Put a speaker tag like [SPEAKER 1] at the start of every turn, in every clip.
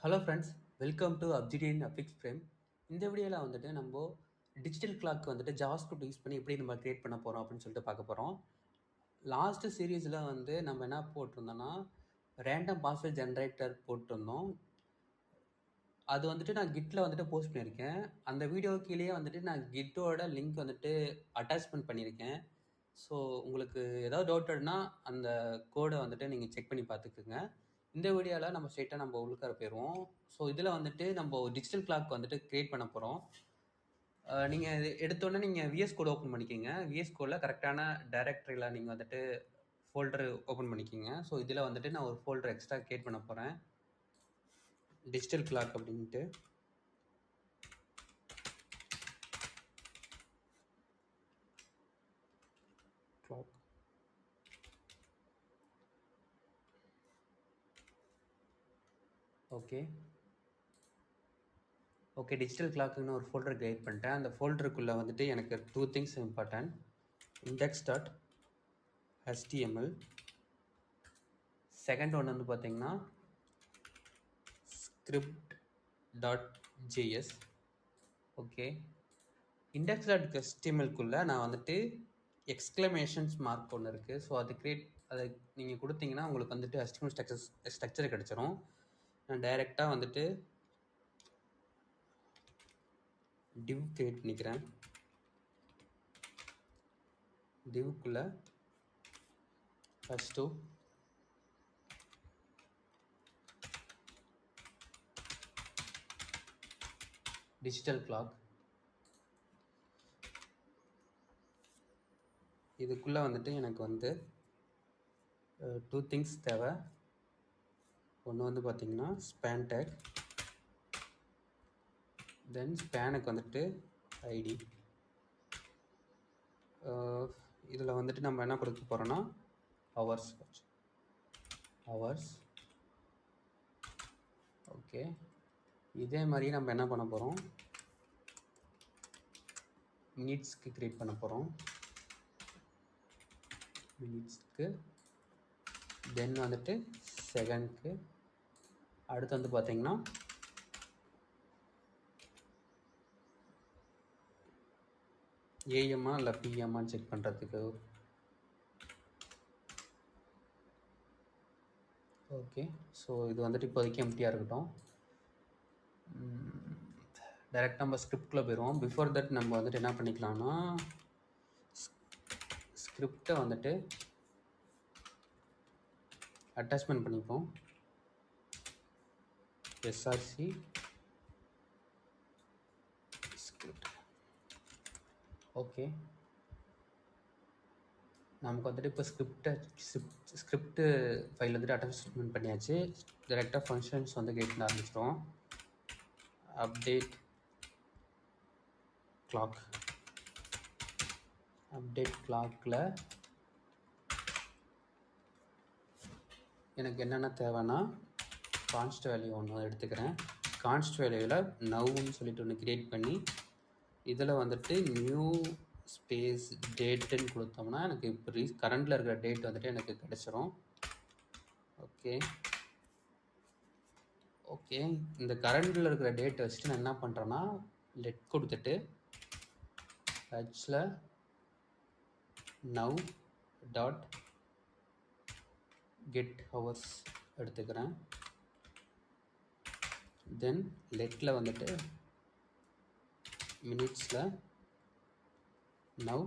[SPEAKER 1] Hello friends, welcome to obsidian affix frame. இந்த வீடியோவில் வந்துட்டு நம்ம டிஜிட்டல் கிளாக் வந்துட்டு ஜாவாஸ்கிரிப்ட் யூஸ் பண்ணி எப்படி நம்ம கிரியேட் பண்ண போகிறோம் அப்படின்னு சொல்லிட்டு பார்க்க போகிறோம். லாஸ்ட்டு சீரீஸில் வந்து நம்ம என்ன போட்டிருந்தோம்னா ரேண்டம் பாஸ்வேர்ட் ஜென்ரேட்டர் போட்டிருந்தோம். அது வந்துட்டு நான் கிட்டில் வந்துட்டு போஸ்ட் பண்ணியிருக்கேன். அந்த வீடியோ கீழே வந்துட்டு நான் கிட்டோட லிங்க் வந்துட்டு அட்டாச்மெண்ட் பண்ணியிருக்கேன். ஸோ உங்களுக்கு ஏதாவது டவுட்னா அந்த கோடை வந்துட்டு நீங்கள் செக் பண்ணி பார்த்துக்குங்க. இந்த வீடியோவில் நம்ம ஸ்ட்ரெயிட்டாக நம்ம உள்ளுக்கார போயிடுவோம். ஸோ இதில் வந்துட்டு நம்ம டிஜிட்டல் கிளாக் வந்துட்டு க்ரியேட் பண்ண போகிறோம். நீங்கள் எடுத்தோடனே நீங்கள் விஎஸ் கோட் ஓப்பன் பண்ணிக்கிங்க. விஎஸ் கோடில் கரெக்டான டைரக்டரியில் நீங்கள் வந்துட்டு ஃபோல்டர் ஓப்பன் பண்ணிக்கிங்க. ஸோ இதில் வந்துட்டு நான் ஒரு ஃபோல்டர் எக்ஸ்ட்ரா க்ரியேட் பண்ண போகிறேன், டிஜிட்டல் கிளாக் அப்படின்ட்டு. கிளாக் ஓகே டிஜிட்டல் கிளாக்குன்னு ஒரு ஃபோல்டர் கிரியேட் பண்ணிட்டேன். அந்த ஃபோல்டருக்குள்ளே வந்துட்டு எனக்கு 2 திங்ஸ் இம்பார்ட்டன்ட். index.html. செகண்ட் ஒன்று வந்து பார்த்தீங்கன்னா script.js. ஓகே, index.htmlக்குள்ளே நான் வந்துட்டு எக்ஸ்க்ளமேஷன்ஸ் மார்க் ஒன்று இருக்குது. ஸோ அதை நீங்கள் கொடுத்தீங்கன்னா உங்களுக்கு வந்துட்டு HTML ஸ்ட்ரக்சர் கிடச்சிரும். நான் டைரெக்டாக வந்துட்டு div கிரியேட் பண்ணிக்கிறேன். divக்குள்ளே ஃபஸ்ட்டு டிஜிட்டல் கிளாக், இதுக்குள்ளே வந்துட்டு எனக்கு வந்து 2 திங்ஸ் தேவை. ஒன்று வந்து பார்த்தீங்கன்னா ஸ்பேன் டேக், தென் ஸ்பேனுக்கு வந்துட்டு ஐடி. இதில் வந்துட்டு நம்ம என்ன கொடுக்க போகிறோன்னா ஹவர்ஸ். ஓகே, இதே மாதிரி நம்ம என்ன பண்ண போகிறோம், மினிட்ஸ்க்கு க்ரியேட் பண்ண போகிறோம். மினிட்ஸ்க்கு, தென் வந்துட்டு செகண்ட்க்கு, அடுத்து வந்து பார்த்தீங்கன்னா ஏஎம்மா இல்லை பிஎம்மான்னு செக் பண்ணுறதுக்கு. ஓகே, ஸோ இது வந்துட்டு இப்போதைக்கு எம்டியாக இருக்கட்டும். டைரெக்டாக நம்ம ஸ்கிரிப்டில் போயிடுவோம். பிஃபோர் தட் நம்ம வந்துட்டு என்ன பண்ணிக்கலாம்னா ஸ்கிரிப்டை வந்துட்டு அட்டாச்மெண்ட் பண்ணிப்போம். SRC script. ஓகே, நமக்கு வந்துட்டு இப்போ ஸ்கிரிப்ட் ஃபைல் வந்துட்டு அட்டாச்மெண்ட் பண்ணியாச்சு. டைரெக்டாக ஃபங்க்ஷன்ஸ் வந்து கிரியேட் பண்ண ஆரம்பிச்சிட்டோம். அப்டேட் கிளாக்கில் எனக்கு என்னென்ன தேவைன்னா கான்ஸ்ட் வேல்யூ ஒன்று எடுத்துக்கிறேன். கான்ஸ்ட் வேல்யூவில் நவ்னு சொல்லிட்டு ஒன்று க்ரியேட் பண்ணி இதில் வந்துட்டு நியூ ஸ்பேஸ் டேட்டுன்னு கொடுத்தோம்னா எனக்கு இப்போ கரண்டில் இருக்கிற டேட் வந்துட்டு எனக்கு கிடச்சிரும். ஓகே, இந்த கரண்டில் இருக்கிற டேட் வச்சுட்டு நான் என்ன பண்ணுறேன்னா லெட் கொடுத்துட்டு ஹச்சில் நவ் டாட் கெட் ஹவர்ஸ் எடுத்துக்கிறேன். தென் லெட்டில் வந்துட்டு மினிட்ஸில் நவ்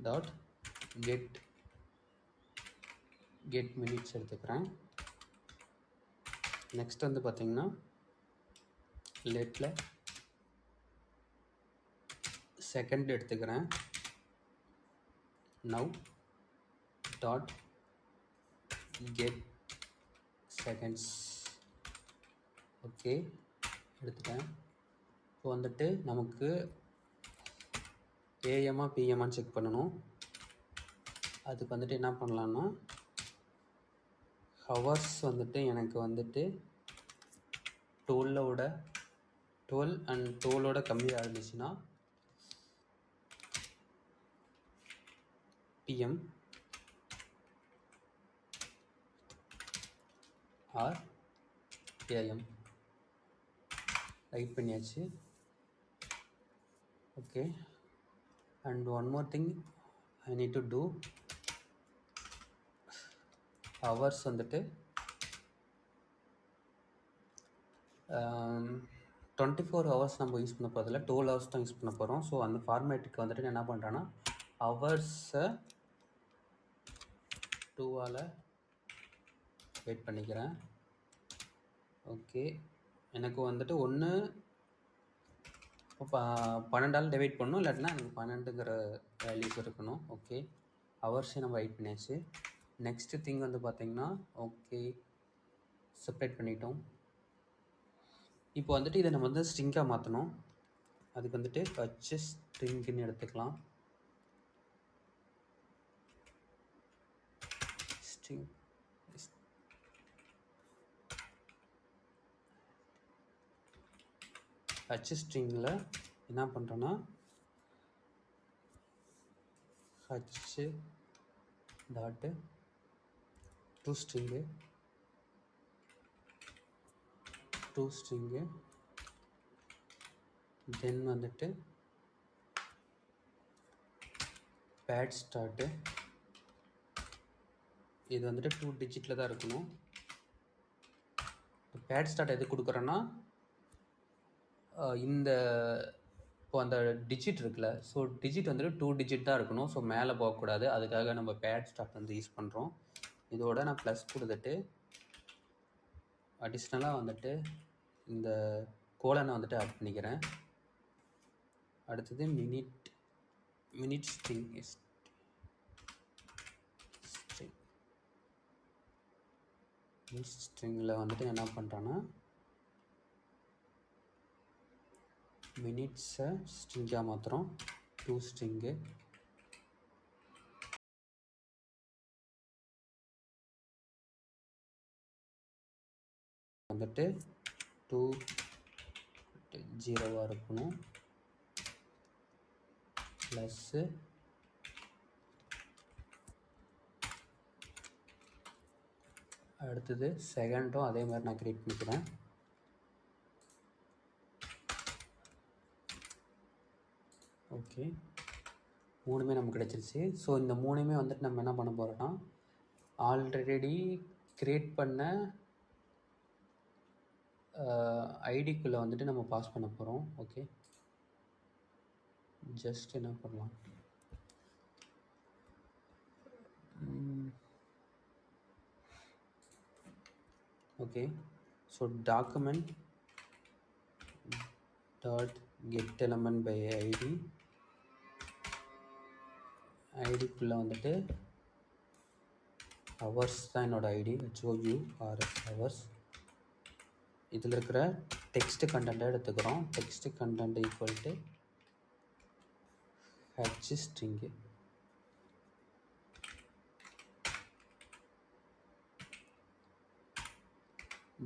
[SPEAKER 1] டாட் கெட் மினிட்ஸ் எடுத்துக்கிறேன். நெக்ஸ்ட் வந்து பார்த்தீங்கன்னா லெட்டில் செகண்ட் எடுத்துக்கிறேன். Now dot get seconds. Okay, எடுத்துட்டேன். இப்போ வந்துட்டு நமக்கு ஏஎம்மா பிஎம்மான்னு செக் பண்ணணும். அதுக்கு வந்துட்டு என்ன பண்ணலான்னா ஹவர்ஸ் வந்துட்டு எனக்கு வந்துட்டு 12 அண்ட் 12ஓட கம்மியாக இருந்துச்சுன்னா பிஎம் ஆர் AM ரைட் பண்ணியாச்சு. Okay, and one more thing I need to do. Hours வந்துட்டு 24 ஹவர்ஸ் நம்ம யூஸ் பண்ண போகிறதில்ல, 12 ஹவர்ஸ் தான் யூஸ் பண்ண போகிறோம். ஸோ அந்த ஃபார்மேட்டுக்கு வந்துட்டு நான் என்ன பண்ணுறேன்னா ஹவர்ஸை 2ஆல் வெயிட் பண்ணிக்கிறேன். ஓகே, எனக்கு வந்துட்டு ஒன்று இப்போ 12ஆல் டிவைட் பண்ணணும், இல்லாட்டினா எனக்கு 12ங்கிற வேல்யூஸ் இருக்கணும். ஓகே, ஹவர்ஸையும் நம்ம வெயிட் பண்ணியாச்சு. நெக்ஸ்ட்டு திங் வந்து பார்த்திங்கன்னா ஓகே செப்பரேட் பண்ணிட்டோம். இப்போ வந்துட்டு இதை நம்ம வந்து ஸ்ட்ரிங்காக மாற்றணும். அதுக்கு வந்துட்டு ஹச் ஸ்ட்ரிங்னு எடுத்துக்கலாம். ஸ்ட்ரிங் ஹச் ஸ்ட்ரிங்கில் என்ன பண்ணுறோன்னா H tattoo two string then வந்துட்டு பேட் ஸ்டார்ட்டு, இது வந்துட்டு 2 டிஜிட்டில் தான் இருக்கணும். பேட் ஸ்டார்ட் எது கொடுக்குறோன்னா இந்த இப்போ அந்த டிஜிட் இருக்குல்ல, ஸோ டிஜிட் வந்துட்டு 2 டிஜிட் தான் இருக்கணும். ஸோ மேலே போகக்கூடாது, அதுக்காக நம்ம பேட் ஸ்டார்ட் வந்து யூஸ் பண்ணுறோம். இதோட நான் ப்ளஸ் கொடுத்துட்டு அடிஷ்னலாக வந்துட்டு இந்த கோலனை வந்துட்டு ஆட் பண்ணிக்கிறேன். அடுத்தது மினிட் ஸ்ட்ரிங்கில் வந்துட்டு என்ன பண்ணுறேன்னா மினிட்ஸை ஸ்ட்ரிங்காக மாற்றுறோம். 2 ஸ்ட்ரிங்கு வந்துட்டு 2 0 இருக்கணும். ப்ளஸ்ஸு அடுத்தது செகண்டும் அதே மாதிரி நான் க்ரியேட் பண்ணிக்கிறேன். ஓகே, 3மே நமக்கு கிடச்சிருச்சு. ஸோ இந்த 3மே வந்துட்டு நம்ம என்ன பண்ண போகிறோன்னா ஆல்ரெடி க்ரியேட் பண்ண ஐடிக்குள்ளே வந்துட்டு நம்ம பாஸ் பண்ண போகிறோம். ஓகே, ஜஸ்ட் என்ன பண்ணலாம், okay, so document dot get element by ஐடிக்குள்ளே வந்துட்டு ஹவர்ஸ் தான் என்னோட ஐடி, HOURS ஹவர்ஸ். இதில் இருக்கிற டெக்ஸ்ட் கண்டென்ட்டை எடுத்துக்கிறோம். Text content equal to H string.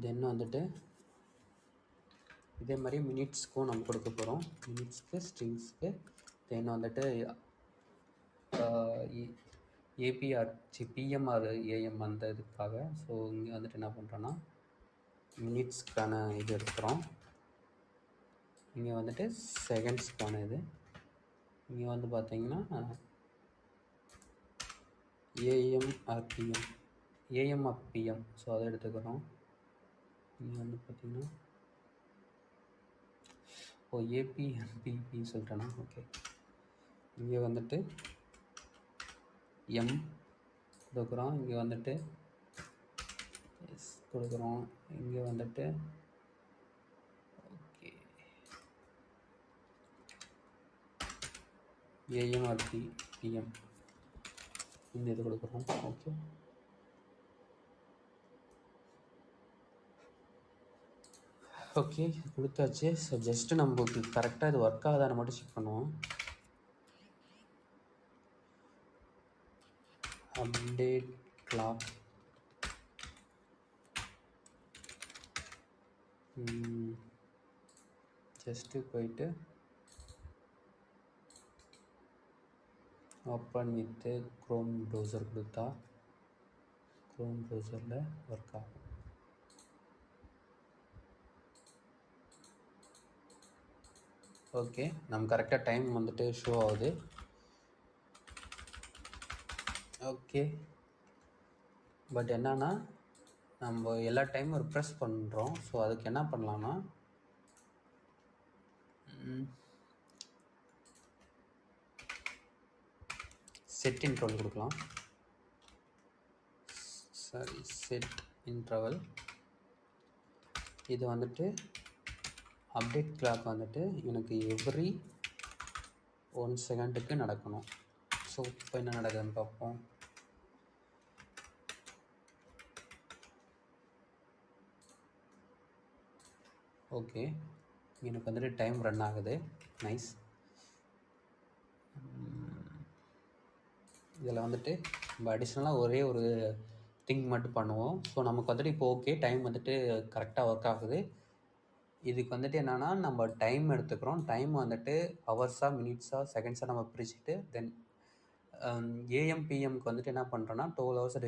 [SPEAKER 1] Then வந்துட்டு இதே மாதிரி மினிட்ஸ்க்கும் நம்ம கொடுக்க போகிறோம். மினிட்ஸ்க்கு ஸ்ட்ரிங்ஸ்க்கு தென் வந்துட்டு பிஎம்ஆர் ஏஎம் அந்த இதுக்காக. ஸோ இங்கே வந்துட்டு என்ன பண்ணுறோன்னா மினிட்ஸ்க்கான இது எடுத்துக்கிறோம். இங்கே வந்துட்டு செகண்ட்ஸ்க்கான இது. இங்கே வந்து பார்த்தீங்கன்னா ஏஎம் ஆர் பிஎம், ஸோ அதை எடுத்துக்கிறோம். இங்கே வந்து பார்த்தீங்கன்னா ஏபிஎம்பிபி சொல்லிட்டேன்னா ஓகே. இங்கே வந்துட்டு எம் கொடுக்குறோம், இங்கே வந்துட்டு எஸ் கொடுக்குறோம், இங்கே வந்துட்டு ஓகே ஏஎம்ஆர்பி பிஎம் இந்த இது கொடுக்குறோம். ஓகே, ஓகே கொடுத்தாச்சு. ஸோ ஜஸ்ட்டு நம்மளுக்கு கரெக்டாக இது ஒர்க் ஆகுதான்னு மட்டும் செக் பண்ணுவோம். அப்டேட் கிளாக் ஜஸ்ட்டு போயிட்டு ஓப்பன் வித்து க்ரோம் ப்ரௌசர் கொடுத்தா க்ரோம் ப்ரௌசரில் ஒர்க் ஆகும். ஓகே, நம்ம கரெக்டாக டைம் வந்துட்டு ஷோ ஆகுது. ஓகே, பட் என்னன்னா நம்ம எல்லா டைமும் ரிப்ரெஸ் பண்ணுறோம். ஸோ அதுக்கு என்ன பண்ணலான்னா செட் இன்டர்வல் கொடுக்கலாம். Sorry, set interval. இது வந்துட்டு அப்டேட் கிளாக் வந்துட்டு எனக்கு எவ்ரி 1 செகண்டுக்கு நடக்கணும். ஸோ இப்போ என்ன நடக்குதுன்னு பார்ப்போம். ஓகே, எனக்கு வந்துட்டு டைம் ரன் ஆகுது. நைஸ். இதில் வந்துட்டு நம்ம அடிஷ்னலாக ஒரே ஒரு திங்க் மட்டும் பண்ணுவோம். ஸோ நமக்கு வந்துட்டு இப்போ ஓகே, டைம் வந்துட்டு கரெக்டாக ஒர்க் ஆகுது. இதுக்கு வந்துட்டு என்னென்னா நம்ம டைம் எடுத்துக்கிறோம். டைம் வந்துட்டு ஹவர்ஸாக, மினிட்ஸாக, செகண்ட்ஸாக நம்ம பிரிச்சுட்டு தென் ஏஎம் பிஎம்க்கு வந்துட்டு என்ன பண்ணுறோன்னா 12 ஹவர்ஸ்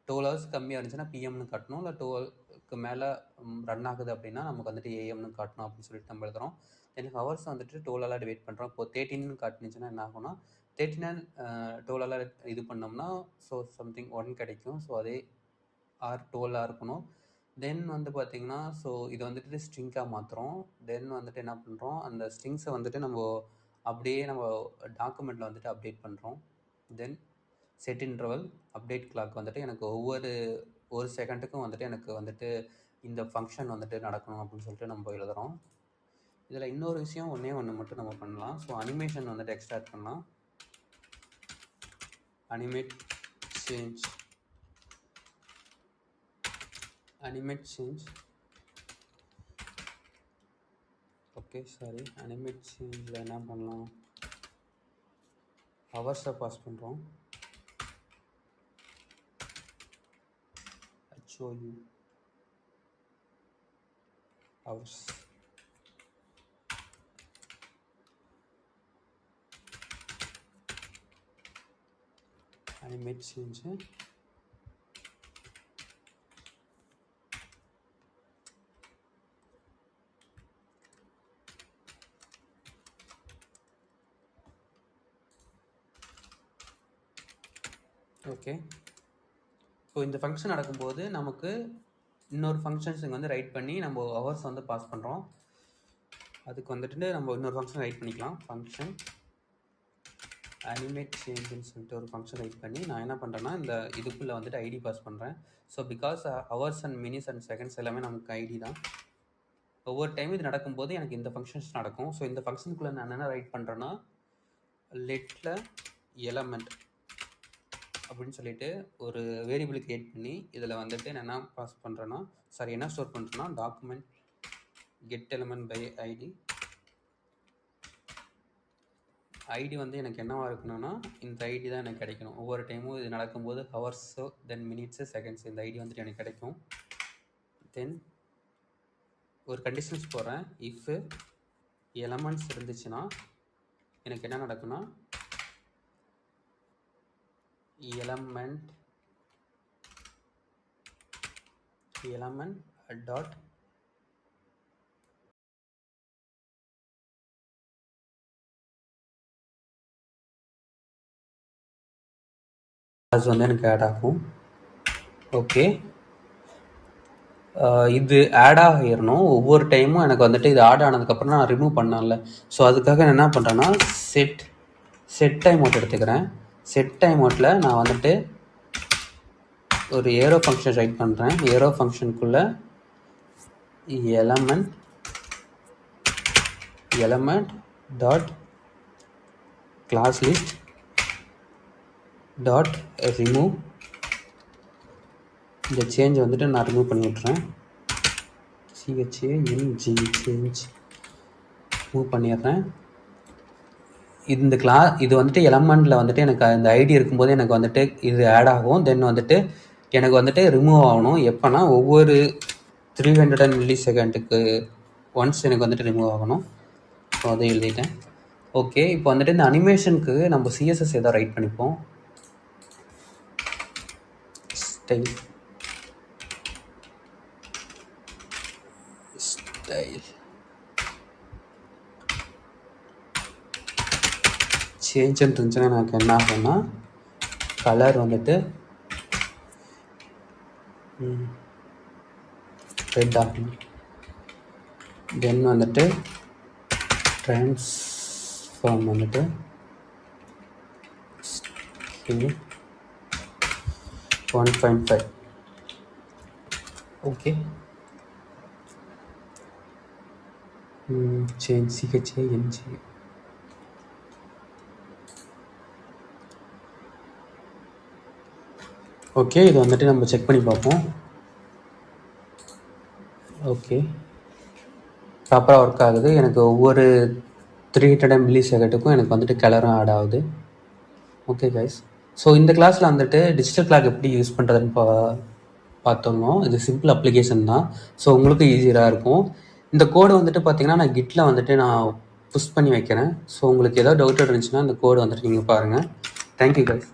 [SPEAKER 1] 12 ஹவர்ஸ் கம்மியாக இருந்துச்சுன்னா பிஎம்னு காட்டணும். இல்லை 12க்கு மேலே ரன் ஆகுது அப்படின்னா நமக்கு வந்துட்டு ஏஎம்னு காட்டணும் அப்படின்னு சொல்லிட்டு நம்ம எழுதுகிறோம். தென் ஹவர்ஸ் வந்துட்டு 12ஆல் டிவைட் பண்ணுறோம். இப்போ 13ன்னு காட்டுனுச்சுன்னா என்ன ஆகும்னா 13 12ஆல் இது பண்ணோம்னா ஸோ சம்திங் 1 கிடைக்கும். ஸோ அதே ஆர் 12ஆக இருக்கணும். தென் வந்து பார்த்திங்கன்னா ஸோ இது வந்துட்டு ஸ்ட்ரிங்காக மாற்றுறோம். தென் வந்துட்டு என்ன பண்ணுறோம், அந்த ஸ்ட்ரிங்ஸை வந்துட்டு நம்ம அப்படியே நம்ம டாக்குமெண்ட்டில் வந்துட்டு அப்டேட் பண்ணுறோம். தென் செட் இன்டர்வல் அப்டேட் கிளாக் வந்துட்டு எனக்கு ஒரு செகண்டுக்கும் வந்துட்டு எனக்கு வந்துட்டு இந்த ஃபங்க்ஷன் வந்துட்டு நடக்கணும் அப்படின்னு சொல்லிட்டு நம்ம எழுதுகிறோம். இதில் இன்னொரு விஷயம் ஒன்று மட்டும் நம்ம பண்ணலாம். ஸோ அனிமேஷன் வந்துட்டு எக்ஸ்ட்ராக்ட் பண்ணலாம். Animate change. Okay, sorry, animate சேஞ்சில் என்ன பண்ணலாம், ஹவர்ஸை பாஸ் பண்ணுறோம். HOU hours. Animate change okay. So இந்த ஃபங்க்ஷன் நடக்கும்போது நமக்கு இன்னொரு ஃபங்க்ஷன்ஸ் இங்கே வந்து ரைட் பண்ணி நம்ம ஹவர்ஸ் வந்து பாஸ் பண்ணுறோம். அதுக்கு வந்துட்டு நம்ம இன்னொரு ஃபங்க்ஷன் ரைட் பண்ணிக்கலாம். ஃபங்க்ஷன் அனிமேட் சேஞ்சுன்னு சொல்லிட்டு ஒரு ஃபங்க்ஷன் ரைட் பண்ணி நான் என்ன பண்ணுறேன்னா இந்த இதுக்குள்ளே வந்துட்டு ஐடி பாஸ் பண்ணுறேன். So because hours and minutes and seconds எல்லாமே நமக்கு ஐடி தான். ஒவ்வொரு டைம் இது நடக்கும்போது எனக்கு இந்த ஃபங்க்ஷன்ஸ் நடக்கும். ஸோ இந்த ஃபங்க்ஷனுக்குள்ளே நான் என்னென்ன ரைட் பண்ணுறேன்னா லெட்டில் எலமெண்ட் அப்படின்னு சொல்லிட்டு ஒரு வேரியபிள் கிரியேட் பண்ணி இதில் வந்துட்டு நான் என்ன பாஸ் பண்ணுறேன்னா என்ன ஸ்டோர் பண்ணுறேன்னா document get element by ID வந்து எனக்கு என்னவாக இருக்கணும்னா இந்த ஐடி தான் எனக்கு கிடைக்கணும். ஒவ்வொரு டைமும் இது நடக்கும்போது ஹவர்ஸோ தென் மினிட்ஸு செகண்ட்ஸ் இந்த ஐடி வந்துட்டு எனக்கு கிடைக்கும். தென் ஒரு கண்டிஷன்ஸ் போடுறேன். இஃப் எலமெண்ட்ஸ் இருந்துச்சுன்னா எனக்கு என்ன நடக்குன்னா எலமெண்ட் டாட் அது வந்து எனக்கு ஆட் ஆகும். ஓகே, இது ஆட் ஆகிடணும். ஒவ்வொரு டைமும் எனக்கு வந்துட்டு இது ஆட் ஆனதுக்கப்புறம் நான் ரிமூவ் பண்ணல. ஸோ அதுக்காக நான் என்ன பண்ணுறேன்னா செட் டைம் அவுட் எடுத்துக்கிறேன். செட் டைம் அவுட்டில் நான் வந்துட்டு ஒரு ஏரோ ஃபங்க்ஷன் ரைட் பண்ணுறேன். ஏரோ ஃபங்க்ஷனுக்குள்ளே element dot class list dot remove. இந்த சேஞ்ச் வந்துட்டு நான் ரிமூவ் பண்ணி விட்றேன். CHANG சேஞ்ச் மூவ் பண்ணிடுறேன். இந்த இது வந்துட்டு எலமெண்ட்டில் வந்துட்டு எனக்கு இந்த ஐடி இருக்கும்போது எனக்கு வந்துட்டு இது ஆட் ஆகும். தென் வந்துட்டு எனக்கு வந்துட்டு ரிமூவ் ஆகணும் எப்போனா ஒவ்வொரு 300 மில்லி செகண்டுக்கு ஒன்ஸ் எனக்கு வந்துட்டு ரிமூவ் ஆகணும். ஸோ அதை எழுதிட்டேன். ஓகே, இப்போ வந்துட்டு இந்த அனிமேஷனுக்கு நம்ம சிஎஸ்எஸ் ஏதாவது ரைட் பண்ணிப்போம். ஸ்டைல் சேஞ்சுன்னு இருந்துச்சுன்னா எனக்கு என்ன ஆகும்னா கலர் வந்துட்டு ரெட் ஆகும். தென் வந்துட்டு ட்ரான்ஸ்ஃபார்ம் வந்துட்டு 1.5. Okay, change CHANG. ஓகே, இது வந்துட்டு நம்ம செக் பண்ணி பார்ப்போம். ஓகே, ப்ராப்பராக ஒர்க் ஆகுது. எனக்கு ஒவ்வொரு 300 மில்லிசெகண்டுக்கும் எனக்கு வந்துட்டு கலரும் ஆட் ஆகுது. ஓகே கைஸ், ஸோ இந்த கிளாஸில் வந்துட்டு டிஜிட்டல் கிளாக் எப்படி யூஸ் பண்ணுறதுன்னு பார்த்தோம். இது சிம்பிள் அப்ளிகேஷன் தான், ஸோ உங்களுக்கு ஈஸியாக இருக்கும். இந்த கோடு வந்துட்டு பார்த்தீங்கன்னா நான் கிட்டில் வந்துட்டு நான் புஷ் பண்ணி வைக்கிறேன். ஸோ உங்களுக்கு ஏதாவது டவுட் இருந்துச்சுன்னா இந்த கோடு வந்துட்டு நீங்கள் பாருங்கள். Thank you guys.